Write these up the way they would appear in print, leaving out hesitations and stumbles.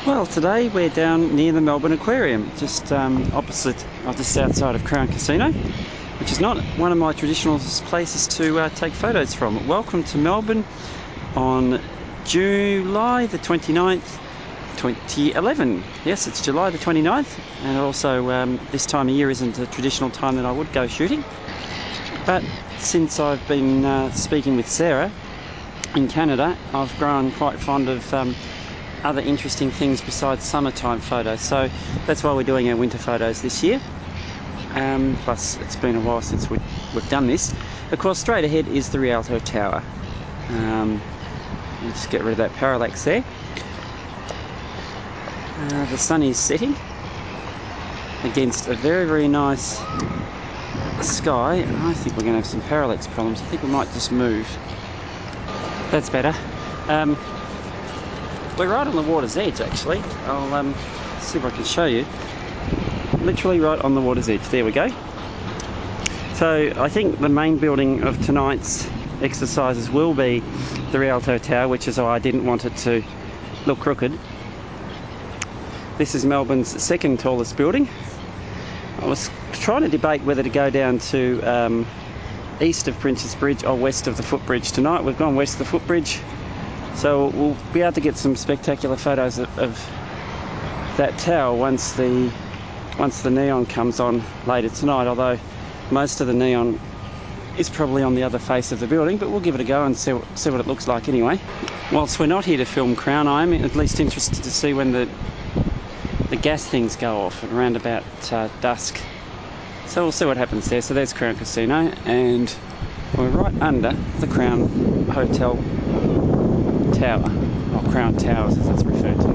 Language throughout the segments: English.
Well, today we're down near the Melbourne Aquarium, just just outside of Crown Casino, which is not one of my traditional places to take photos from. Welcome to Melbourne on July the 29th, 2011. Yes, it's July the 29th, and also this time of year isn't a traditional time that I would go shooting. But since I've been speaking with Sarah in Canada, I've grown quite fond of other interesting things besides summertime photos, so that's why we're doing our winter photos this year. Plus it's been a while since we've done this. Of course, straight ahead is the Rialto Tower. Just get rid of that parallax there. The sun is setting against a very, very nice sky. I think we're going to have some parallax problems. I think we might just move. That's better. We're right on the water's edge, actually. I'll see if I can show you. Literally right on the water's edge. There we go. So I think the main building of tonight's exercises will be the Rialto Tower, which is why I didn't want it to look crooked. This is Melbourne's second tallest building. I was trying to debate whether to go down to east of Princes Bridge or west of the footbridge tonight. We've gone west of the footbridge, so we'll be able to get some spectacular photos of that tower once the neon comes on later tonight, although most of the neon is probably on the other face of the building, but we'll give it a go and see what it looks like anyway. Whilst we're not here to film Crown, I'm at least interested to see when the gas things go off at around about dusk. So we'll see what happens there. So there's Crown Casino, and we're right under the Crown Hotel Tower, or Crown Towers as it's referred to.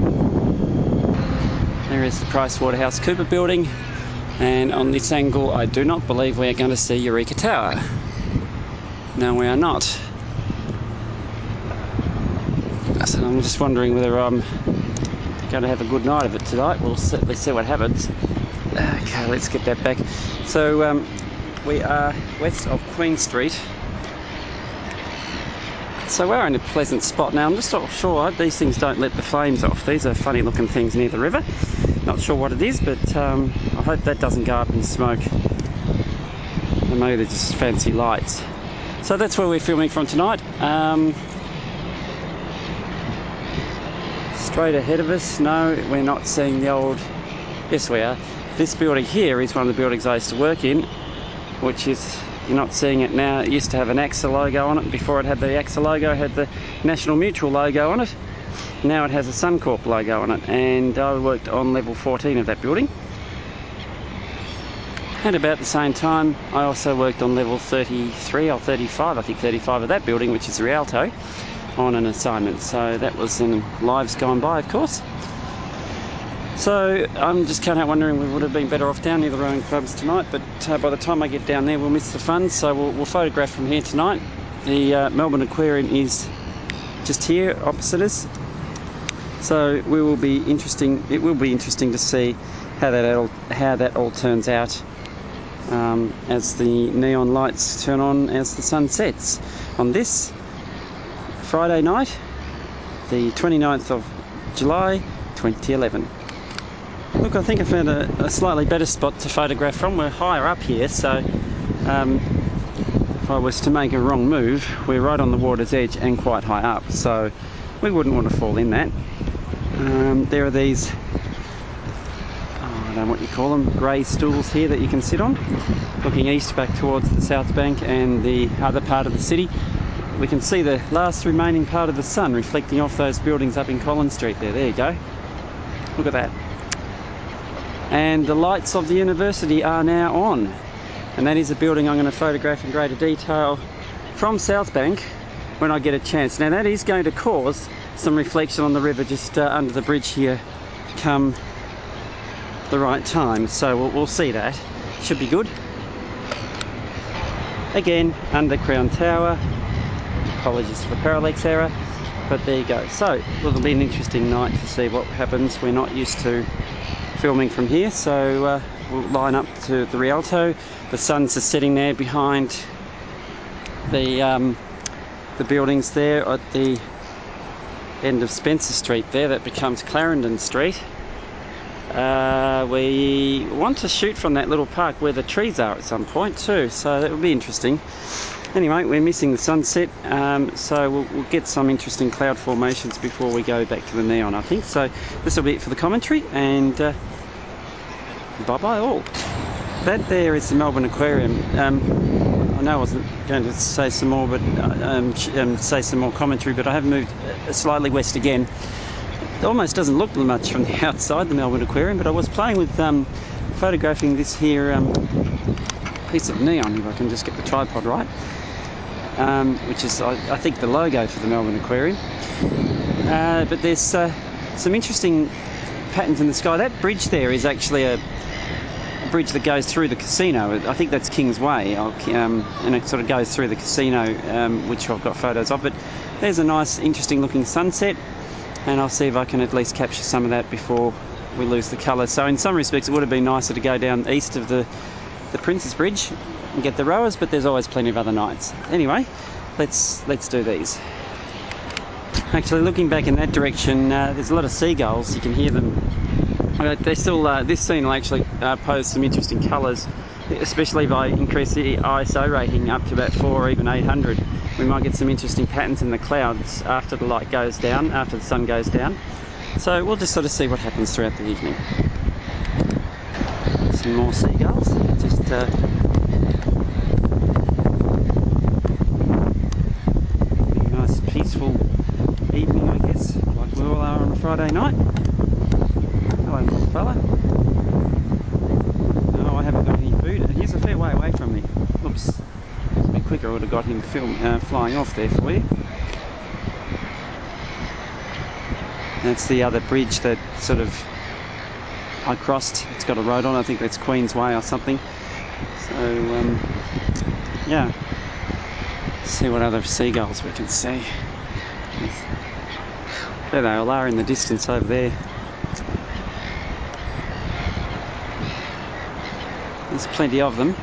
There is the PricewaterhouseCoopers building, and on this angle I do not believe we are going to see Eureka Tower. No, we are not. So I'm just wondering whether I'm going to have a good night of it tonight. We'll certainly see what happens. Okay, let's get that back. So we are west of Queen Street. So we're in a pleasant spot now. I'm just not sure, these things don't let the flames off. These are funny looking things near the river. Not sure what it is, but I hope that doesn't go up in smoke. Or maybe they're just fancy lights. So that's where we're filming from tonight. Straight ahead of us, no, we're not seeing the old... Yes, we are. This building here is one of the buildings I used to work in, which is... You're not seeing it now. It used to have an AXA logo on it. Before it had the AXA logo, it had the National Mutual logo on it. Now it has a Suncorp logo on it, and I worked on level 14 of that building. And about the same time, I also worked on level 33 or 35, I think 35 of that building, which is Rialto, on an assignment. So that was in lives gone by, of course. So I'm just kind of wondering, we would have been better off down near the rowing clubs tonight, but by the time I get down there we'll miss the fun, so we'll photograph from here tonight. The Melbourne Aquarium is just here opposite us, so it will be interesting to see how that all turns out as the neon lights turn on as the sun sets on this Friday night, the 29th of July 2011. Look, I think I found a slightly better spot to photograph from. We're higher up here, so if I was to make a wrong move, we're right on the water's edge and quite high up, so we wouldn't want to fall in that. There are these, I don't know what you call them, grey stools here that you can sit on, looking east back towards the South Bank and the other part of the city. We can see the last remaining part of the sun reflecting off those buildings up in Collins Street there. There you go. Look at that. And the lights of the university are now on, and that is a building I'm going to photograph in greater detail from South Bank when I get a chance. Now that is going to cause some reflection on the river just under the bridge here come the right time, so we'll see that. Should be good. Again, under Crown Tower. Apologies for the parallax error, but there you go. So it'll be an interesting night to see what happens. We're not used to filming from here, so we'll line up to the Rialto. The sun's just sitting there behind the buildings there at the end of Spencer Street there, that becomes Clarendon Street. We want to shoot from that little park where the trees are at some point too, so that will be interesting. Anyway, we're missing the sunset, so we'll get some interesting cloud formations before we go back to the neon, I think. So this will be it for the commentary, and bye-bye all. That there is the Melbourne Aquarium. I know I wasn't going to say some more, but say some more commentary, but I have moved slightly west again. It almost doesn't look much from the outside, the Melbourne Aquarium, but I was playing with photographing this here piece of neon, if I can just get the tripod right, which is, I think, the logo for the Melbourne Aquarium. But there's some interesting patterns in the sky. That bridge there is actually a bridge that goes through the casino. I think that's King's Way, and it sort of goes through the casino, which I've got photos of. But there's a nice, interesting looking sunset, and I'll see if I can at least capture some of that before we lose the colour. So in some respects it would have been nicer to go down east of the Prince's Bridge and get the rowers, but there's always plenty of other nights. Anyway, let's do these. Actually, looking back in that direction, there's a lot of seagulls. You can hear them. They still, this scene will actually pose some interesting colours, especially if I increase the ISO rating up to about 4 or even 800. We might get some interesting patterns in the clouds after the light goes down, after the sun goes down. So we'll just sort of see what happens throughout the evening. Some more seagulls. Just nice peaceful evening, I guess, like we all are on a Friday night. Hello, little fella. No, I haven't got any food. He's a fair way away from me. Oops. A bit quicker, I would have got him flying off there for you. That's the other bridge that sort of I crossed. It's got a road on. I think that's Queen's Way or something. So yeah, let's see what other seagulls we can see. There they all are in the distance over there. There's plenty of them.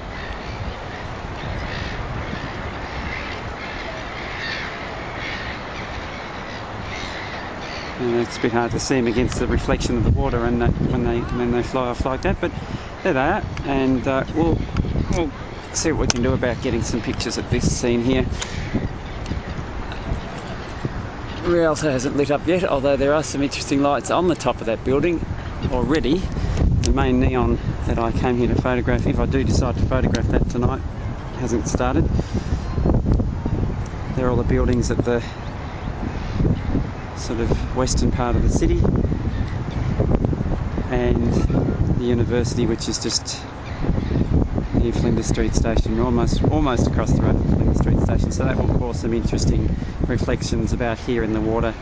And it's a bit hard to see them against the reflection of the water and when they fly off like that, but there they are, and we'll see what we can do about getting some pictures of this scene here. The Rialto hasn't lit up yet, although there are some interesting lights on the top of that building already. The main neon that I came here to photograph, if I do decide to photograph that tonight, hasn't started. There are all the buildings at the sort of western part of the city, and the university, which is just near Flinders Street Station, almost across the road from Flinders Street Station. So that will cause some interesting reflections about here in the water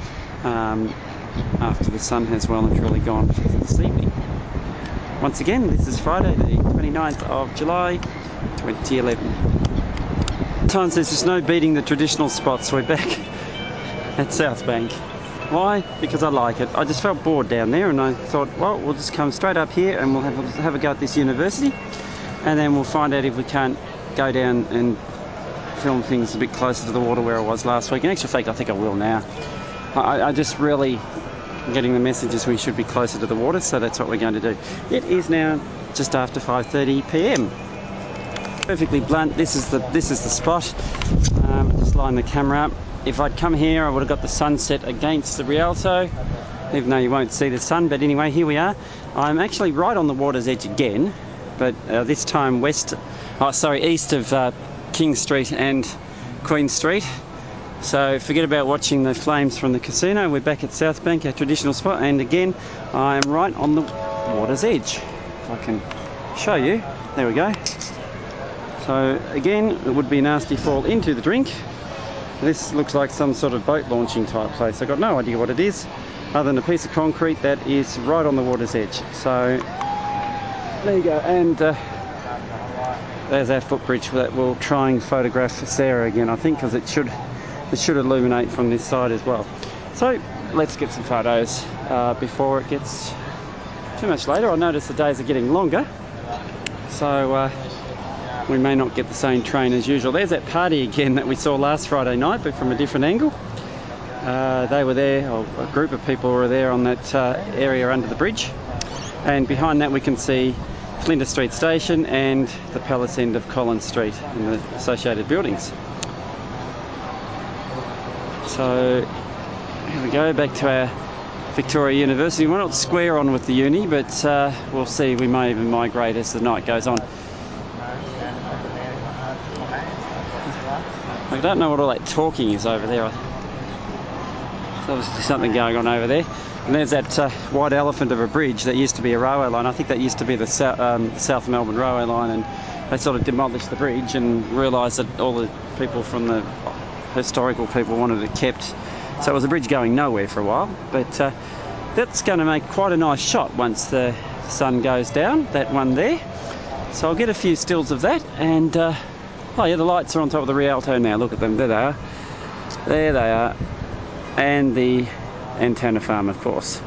after the sun has well and truly gone for this evening. Once again, this is Friday the 29th of July 2011. Times there's just no beating the traditional spots. We're back at South Bank. Why? Because I like it. I just felt bored down there, and I thought, well, we'll just come straight up here and we'll have a go at this university, and then we'll find out if we can't go down and film things a bit closer to the water where I was last week. In actual fact, I think I will now. I just really getting the messages we should be closer to the water, so that's what we're going to do. It is now just after 5:30 p.m. Perfectly blunt. This is the spot. Just line the camera up. If I'd come here, I would have got the sunset against the Rialto, even though you won't see the sun. But anyway, here we are. I'm actually right on the water's edge again, but this time east of King Street and Queen Street. So forget about watching the flames from the casino. We're back at South Bank, our traditional spot, and again, I am right on the water's edge. If I can show you. There we go. So again, it would be a nasty fall into the drink. This looks like some sort of boat launching type place. I've got no idea what it is, other than a piece of concrete that is right on the water's edge. So there you go, and there's our footbridge that we'll try and photograph Sarah again, I think, because it should illuminate from this side as well. So let's get some photos before it gets too much later. I notice the days are getting longer, so we may not get the same train as usual. There's that party again that we saw last Friday night, but from a different angle. They were there, or a group of people were there on that area under the bridge. And behind that we can see Flinders Street Station and the Palace end of Collins Street and the associated buildings. So here we go, back to our Victoria University. We're not square on with the uni, but we'll see. We may even migrate as the night goes on. I don't know what all that talking is over there. There's obviously something going on over there. And there's that white elephant of a bridge that used to be a railway line. I think that used to be the South Melbourne railway line, and they sort of demolished the bridge and realised that all the people from the historical people wanted it kept. So it was a bridge going nowhere for a while. But that's going to make quite a nice shot once the sun goes down, that one there. So I'll get a few stills of that. And oh yeah, the lights are on top of the Rialto now. Look at them, there they are. There they are. And the antenna farm, of course.